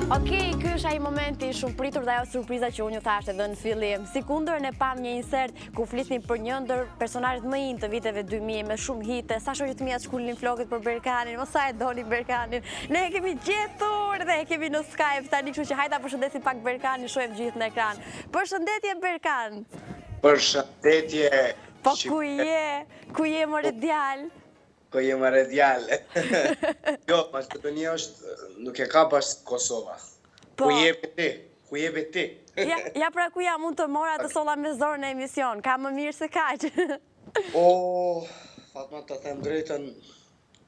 Okej, ky është ai momenti shumë pritur dhe ajo surpriza që unë ju thashtë edhe në fillim. Si kundër ne pam një insert ku flisni për një ndër personazhet më in të viteve 2000 me shumë hite, sa shoqët mia shkulnin flokët për Berkanin, mos sa e doni Berkanin. Ne e kemi gjetur dhe e kemi në Skype tani, kështu që hajta përshëndesim pak Berkanin, shohim gjithë në ekran. Përshëndetje Berkan. Përshëndetje. Po ku je? Ku je more djalë? Ko jem e djallë. Jo, Maqedonia është, nuk e ka bashkë Kosova. Ku jebe ti? Ku jebe ti? Ja pra ku ja mund të mora të solla me zorë në emision, ka më mirë se kaq. Fatma, të them drejtën,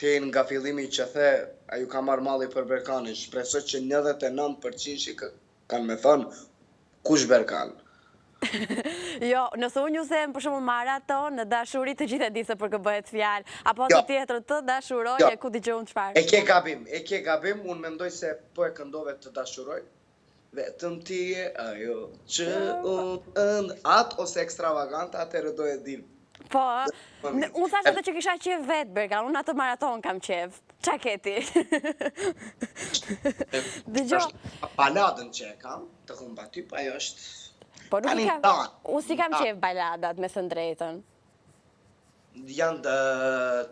ti nga fillimi që the, a ju ka marrë malli për Berkanin, shpresoj që 99% që kanë me thonë, kush Berkan? Jo, nëse unë ju them për shembull maraton në dashuri, të gjithë e di se për kë bëhet fjalë, apo të tjetër të dashuroj e ku dëgjoj unë çfarë. E ke gabim, unë mendoj se po e këndove të dashuroj. Vetëm ti e ajo që unë atë ose ekstravaganta atëherë do e dim. Po, unë thash atë që kisha qef vetë, Berkan, unë atë maraton kam qef. Qa keti? Dëgjoj. Baladën që e kam, të humba ty, pa ajo është... Po nuk i kam, unë si kam qef baladat, me thënë drejtën. Janë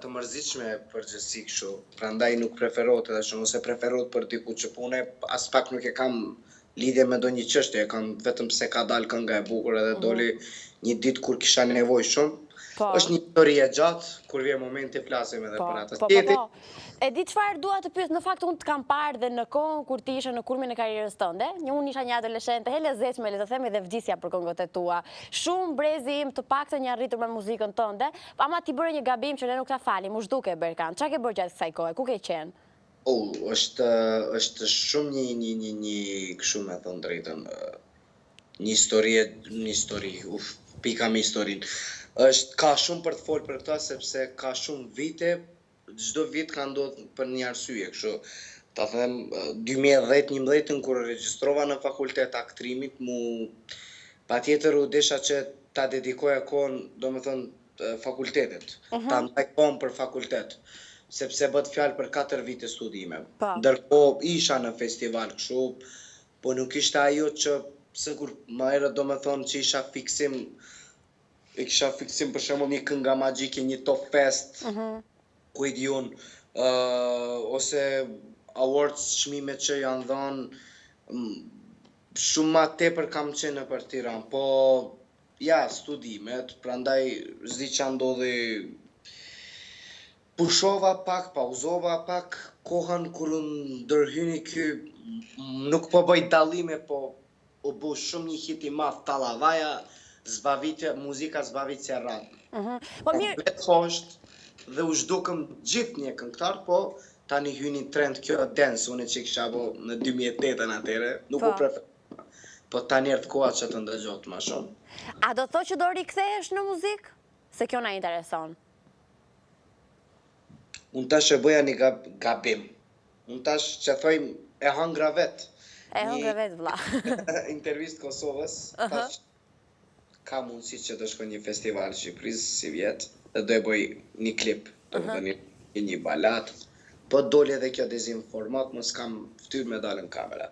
të mërzitshme përgjithësi kështu, prandaj nuk preferohet edhe shumë, ose preferohet për diku që pune, as pak nuk e kam lidhje me do një çështje, e kam vetëm pse ka dalë kënga e bukur edhe doli një ditë kur kisha nevojë shumë. Është një histori e gjatë, kur vjen momenti flasim edhe për atë. Po. E di çfarë dua të pyes, në fakt unë të kam parë dhe në kohën kur ti ishe në kulmin e karrierës tënde, unë isha një adoleshente e lezetshme, le të themi, dhe vdisja për këngët e tua. Shumë brezi im të paktën një arritur me muzikën tënde, ama ti bëre një gabim që ne nuk ta falim, u zhduke Berkan. Çka ke bërë gjatë kësaj kohe? Ku ke qenë? Është shumë një kështu me thënë drejtën, një histori, pika me historinë. Ka shumë për të folë për këta, sepse ka shumë vite, çdo vit ka ndodhur për një arsye, kështu. Ta them 2010-11 kur regjistrova në fakultet aktrimit, patjetër u desha që ta dedikoja kohën, domethënë fakultetit. Ta ndaj kohën për fakultet, sepse bëhet fjalë për 4 vite studime. Ndërkohë isha në festival kështu, po nuk ishte ajo që sikur më herët domethënë që isha fiksim për shembull një kënga magjike, një top fest, ku i di unë, ose awards, çmime që janë dhënë, shumë ma tepër kam qenë për Tiranë, po ja, studimet, prandaj s'di ç'a ndodhi, pushova pak, pauzova pak, kohën kur unë ndërhyni ky, nuk po bëj dallime, po u bu shumë një hit i madh Tallavaja, muzika zbavitje rap. Vetë poshtë dhe u zhdukëm gjithë një këngëtar, po tani hyni trend kjo dance, unë që kisha bo në 2008 atëre, nuk u preferova. Po tani erdhë koha që të ndëgjohet më shumë. A do të thotë që do rikthehesh në muzikë? Se kjo na intereson. Unë tash e bëja një gabim. Unë tash që thojmë e hangra vetë. E hangra vetë, vlla. Intervistë Kosovës, tash ka mundësi që të shkoj një festival Shqipërisë si vjetë, dhe do e bëj një klip, një balat, po doli edhe kjo dezinformat, mos kam ftyrë me dalë në kamera.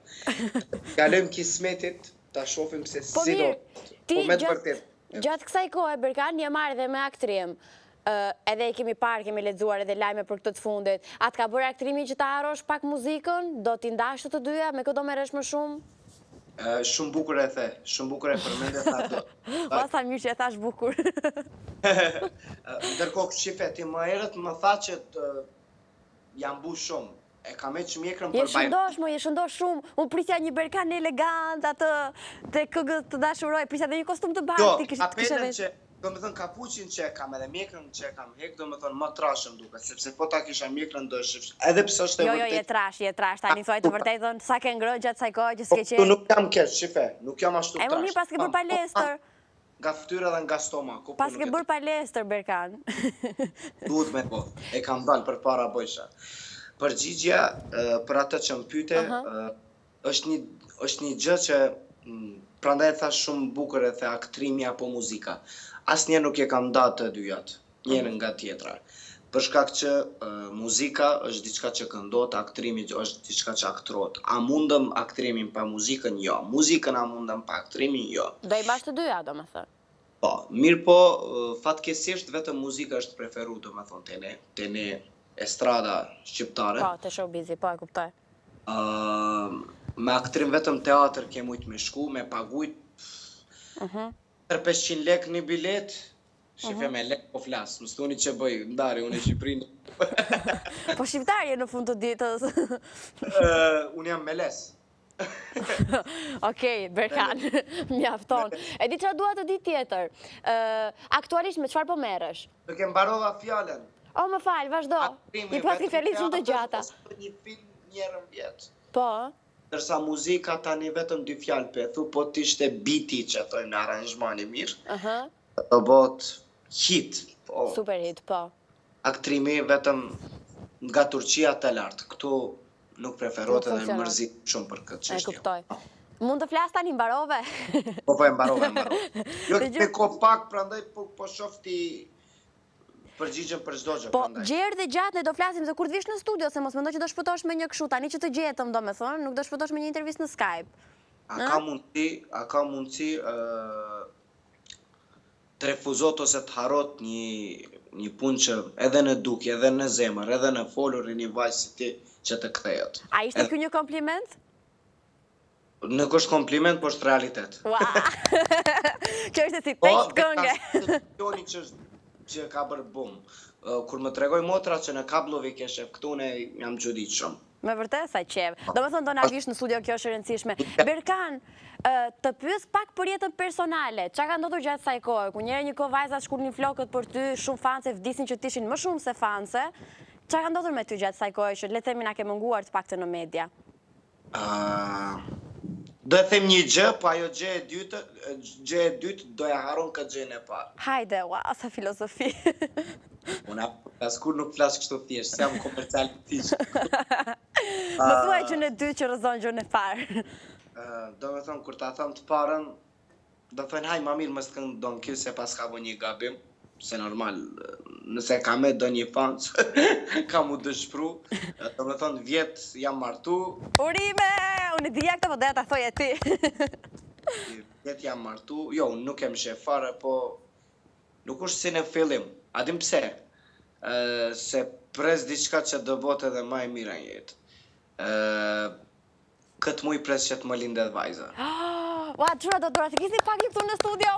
Kalojmë kismetit, ta shohim se si do. Ti gjatë kësaj kohe, Berkan, je marrë dhe me aktrim, edhe i kemi parë, kemi lexuar edhe lajme për këtë të fundit. Atë ka bërë aktrimi që ta harrosh pak muzikën? Do t'i ndash të dyja? Me kë do merresh më shumë? Shumë bukur e the, shumë bukur e përmendë tha do. Sa mirë që e thash bukur. Ndërkohë shife, ti më herët më tha që jam bu shumë. E kam heq mjekrën për bajnë. Je shëndosh shumë. Unë prisja një Berkan elegant, atë të këngët të dashuroj, prisja dhe një kostum të bardhë. Jo, apetën që, do me thënë kapuqin që e kam edhe mjekrën që e kam hek, do me thënë më trashëm duke, sepse po ta kisha mjekrën do shifsh. Edhe pse është e vërtet. Jo, je trash, tani thuaj të vërtetën, sa ke ngrënë gjatë saj kohë që s'ke qenë. Nuk jam keq, shife, nuk jam ashtu trash. E më mirë pas ke bërë palestër. Nga fytyra dhe nga stomaku. Pas ke bërë palestër, Berkan. Duhet me po, e kam dalë për para bojsha. Përgjigja për atë që më pyete, është një gjë që prandaj e thash shumë bukur e the aktrimi apo muzika. Asnjëherë nuk e kam ndarë të dyjat, njërin nga tjetra. Për shkak që muzika është diçka që këndohet, aktrimi është diçka që aktrohet. A mundëm aktrimin pa muzikën? Jo. Muzikën a mundëm pa aktrimin? Jo. Do i bash të dyja, domethënë. Po, mirë po, fatkeqësisht vetëm muzika është preferuar, domethënë te ne estrada shqiptare. Po, te showbizi, po e kuptoj. Me aktrim vetëm teatr ke mujt me shku, me pagujt 500 lek një bilet. Shife me lek po flas, më stoni që bëj ndarje unë e Shqipërinë. Po shqiptarje në fund të ditës. Unë jam meles. Okej, Berkan, mjafton. E di çfarë dua të di tjetër. Aktualisht me çfarë po merresh? Do ke mbarova fjalën. O, më fal, vazhdo. I pati fjalit shumë të gjata. Një film njerën vjet. Po. Ndërsa muzika tani vetëm 2 fjalë pethu, po t'ishte biti që thojnë në aranzhmani mirë. Do bot hit. Po. Super hit, po. Aktrimi vetëm nga Turqia të lartë. Këtu nuk preferohet edhe mërzit shumë për këtë çështje. E kuptoj. Mund të flas tani, mbarove? Po, e mbarove. Jo, me ko pak, prandaj po shoh ti përgjigjen për çdo gjë. Po, gjerë dhe gjatë ne do flasim se kur të vish në studio, se mos mendoj që do shpëtosh me një kështu, tani që të gjetëm, domethënë, nuk do shpëtosh me një intervistë në Skype. A ka mundësi të refuzot ose të harrot një punë që edhe në dukje, edhe në zemër, edhe në folur një vajzë si ti që të kthehet. A ishte ky një kompliment? Nuk është kompliment, po është realitet. Ua! Kjo është si tekst këngë. Po, që ka bërë bum. Kur më tregoj motra që në Kablovik e shef këtu, ne jam çuditshëm. Me vërtet sa qef. Domethënë do na vish në studio, kjo është e rëndësishme. Berkan, të pyes pak për jetën personale. Çka ka ndodhur gjatë kësaj kohe? Ku një kohë vajzat shkurnin flokët për ty, shumë fanse vdisin që t'ishin më shumë se fanse. Çka ka ndodhur me ty gjatë kësaj kohe që le të themi na ke munguar të paktën në media? Do e them një gjë, po ajo gjë e dytë do e harron këtë gjën e parë. Hajde, ua, sa filozofi. Unë askur nuk flas kështu thjesht, jam komercial thjesht. Më thuaj që në dy që rëzon gjën e parë. Do me thonë, kur ta thëm të parën, do thënë, haj, ma mirë, mës të këndon kjo se pas ka bo një gabim, se normal, nëse ka me do një fanë, ka mu dëshpru, do me thonë, vjetë jam martu. Urime! Unë i dhja këtë, po doja ta thoj e ti. Vjetë jam martu, jo, unë nuk jem shef fare, po nuk është si në fillim. A dim pse? Se pres diçka që do botë edhe ma e mira në jetë. Këtë muj pres që të më lindet vajza. Ua, qëra do të kisni pak një këtu në studio.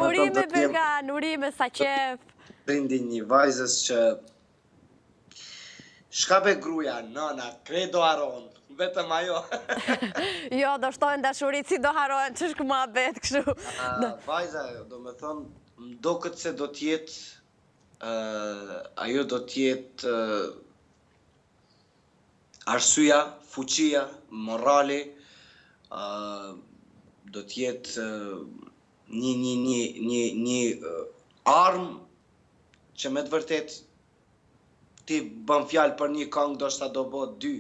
Urime, Berkan, urime, sa qef. Prindi një vajzës që shka be gruja, nana, kredo haron, vetëm ajo. Jo, do shtojnë dashurit si do harohen, që shku ma bet, kështu. Vajza, do me thonë, mdo këtë se do tjetë, ajo do tjetë arsyeja, fuqia, morali, do tjetë një armë që me të vërtet ti bën fjalë për një këngë do shta do bo 2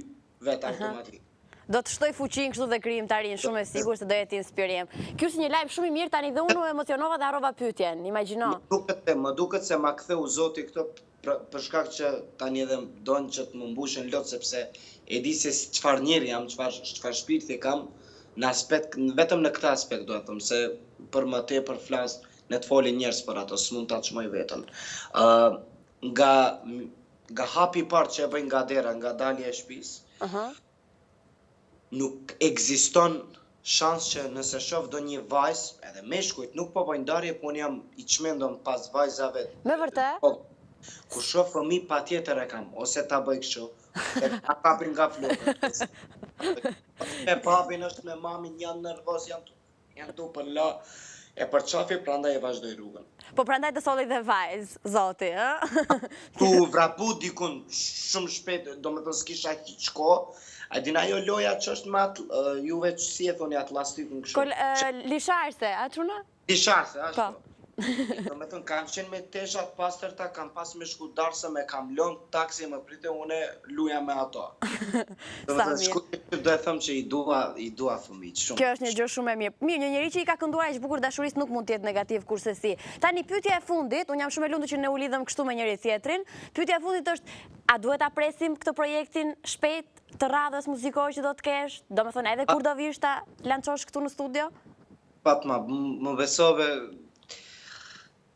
vetë automatik. Do të shtoj fuqin kështu dhe krijimtarin, shumë e sigur se do jetë inspirim. Ky është një lajm shumë i mirë, tani dhe unë u emocionova dhe harrova pyetjen, imagjino. Më duket se ma ktheu Zoti këto për shkak që tani edhe don që të më mbushin lot, sepse e di se çfarë njeri jam, çfarë shpirti kam në aspekt, vetëm në këtë aspekt do të them, se për më tepër flas në të folin njerëz për ato, s'mund ta çmoj veten. Nga hapi i parë që e bëj nga dera, nga dalja e shtëpisë, nuk ekziston shans që nëse shoh do një vajzë, edhe meshkujt, nuk po bëjnë ndarje, po unë jam i çmendur pas vajzave. Me vërtet? Ku shoh fëmijë patjetër e kam, ose ta bëj kështu, se ta kapin nga flokët. Me papin është me mamin, janë nervoz, janë tu për la, e për qafi, prandaj e vazhdoj rrugën. Po prandaj të solli dhe vajzë, Zoti, ë? Tu vrapu dikun shumë shpejt, do me thënë s'kisha hiq kohë, a din ajo loja që është me juve që si e thoni atlastikën kështu? Lisharse, a çuna? Lisharse, ashtu. Do me thënë, kam qenë me teshat pastërta, kam pas me shku darsa, me kam lënë taksi, më prite, une luja me ato. Do me thënë, shku do e thëmë që i dua fëmijë shumë. Kjo është një gjë shumë e mirë. Mirë, një njeri që i ka kënduar aq bukur dashurisë nuk mund të jetë negativ kurse si. Tani pyetja e fundit, unë jam shumë e lumtur që ne u lidhëm kështu me njëri tjetrin. Pyetja e fundit është, a duhet ta presim këtë projektin shpejt të radhës muzikore që do të kesh? Domethënë edhe kur do vish ta lançosh këtu në studio? Fatma, më besove,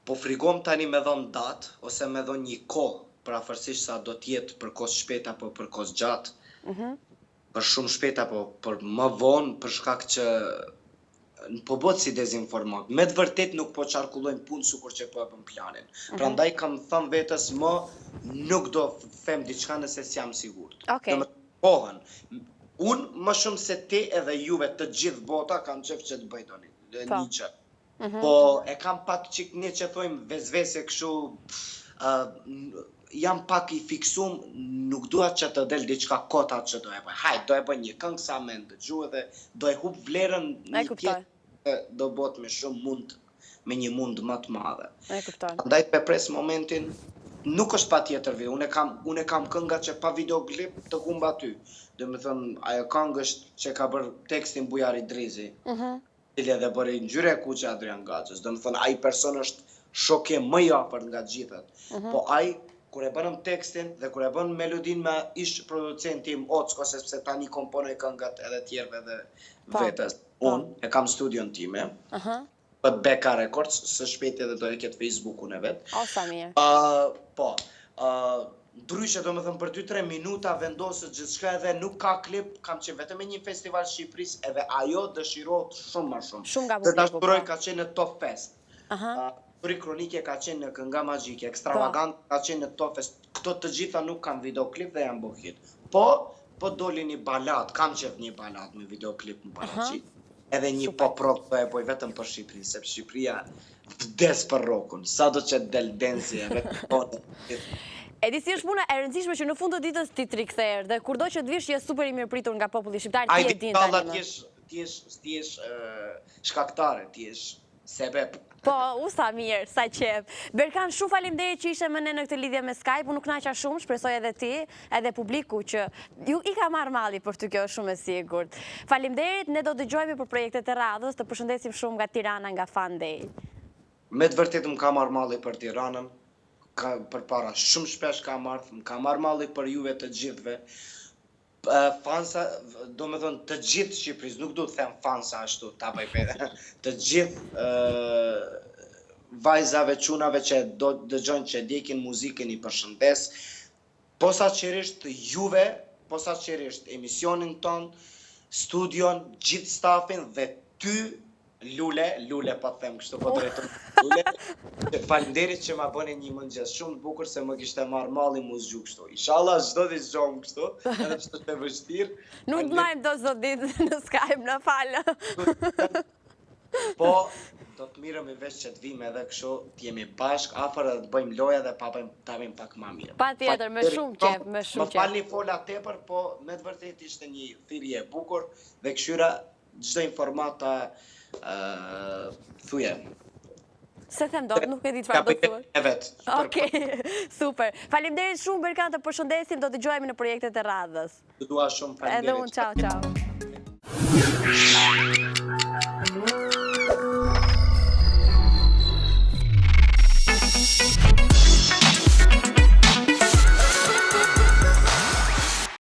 po frikon tani me dhon datë, ose me dhon një kohë, parafërsisht sa do t'jetë për kohë shpejt apo për kohë gjatë. Për shumë shpejt apo për më vonë, për shkak që po bëhet si dezinformat. Me të vërtet nuk po qarkullojmë punë sukur që po e bëm planin. Prandaj kam thënë vetës nuk do them diçka nëse s'jam sigurt. Okej. Pohën. Unë më shumë se ti edhe juve të gjithë bota kam qef që të bëj një gjë. Po e kam pak qik një që thojmë vezvese këshu, jam pak i fiksum, nuk dua që të del diçka kota që do e bëj. Hajt, do e bëj një këngë sa me ndëgju edhe do e hup vlerën një tjetë, do bot me shumë mund, me një mund më të madhe. Andaj të pres momentin, nuk është pa tjetër video, unë kam kënga që pa videoklip të humba ty. Dhe me thënë, ajo këngë është që ka bërë tekstin Bujari Drizi, cili edhe bërë i ngjyre e kuqe Adrian Gaxhës. Dhe me thënë, ai person është shoke më i afërt nga gjithët. Po ai, kur e bënëm tekstin dhe kur e bën melodin me ish producentim Ocko, sepse tani komponoj këngët edhe tjerve dhe vetës. Unë e kam studion time, për Beka Records, së shpejt edhe do e ketë Facebookun e vetë. O, sa mirë. Po, ndryshe do me thëmë për 2-3 minuta vendosët gjithçka edhe nuk ka klip, kam qenë vetëm e një festival Shqipëris edhe ajo dëshirohet shumë më shumë. Shumë nga publiku. Të dashuroj ka qenë në Top Fest. Turi Kronike ka qenë në Kënga Magjike, Ekstravagant ka qenë në Top Fest. Këto të gjitha nuk kanë videoklip dhe janë bëhit. Po doli një balat, kam qef një balat me videoklip në paraqit. Edhe një pop rock të e boj vetëm për Shqipëri, sepse Shqipëria vdes për rockun. Sa do që del densi e vetë. E di si është puna e rëndësishme që në fund të ditës ti rikthehesh dhe kurdo që të vish je super i mirëpritur nga populli shqiptar, ti e din tani. Ti jesh shkaktare, ti jesh sebeb. Po, sa mirë, sa qef. Berkan, shumë faleminderit që ishe me ne në këtë lidhje me Skype, unë nuk naqa shumë, shpresoj edhe ti, edhe publiku që ju i ka marrë malli për ty, kjo është shumë e sigurt. Faleminderit, ne do dëgjojmë për projektet e radhës, të përshëndesim shumë nga Tirana, nga Fan Day. Me të vërtet më ka marrë malli për Tiranën, për para shumë shpesh ka marrë malli për juve të gjithve. Fansa, do me thënë të gjithë Shqipëris, nuk do të them fansa ashtu, ta bëj pere, të gjithë vajzave, qunave që do dëgjojnë që ndjekin muzikën i përshëndes, posaçërisht juve, posaçërisht emisionin ton, studion, gjithë stafin dhe ty, Lule, pa të them kështu, po drejtëm Lule, faleminderit që ma bëni një mëngjes shumë të bukur se më kishte marrë malli mu zgju kështu. Inshallah çdo ditë zgjohem kështu, edhe çdo të vështirë. Nuk të marrim do çdo ditë në Skype, na falë. Po, do të mirëm i vesh që të vim edhe kështu, të jemi bashk, afër edhe të bëjmë loja dhe ta bëjmë pak më mirë. Patjetër, me shumë qef, me shumë qef. Më falni fola tepër, po me të vërtet ishte një thirrje e bukur dhe këshyra çdo informata thuje. Se them dot, nuk e di çfarë do të thuash. Okej, super. Faleminderit shumë Berkan, të përshëndesim, do dëgjohemi në projektet e radhës. Dua shumë faleminderit. Edhe unë, ciao.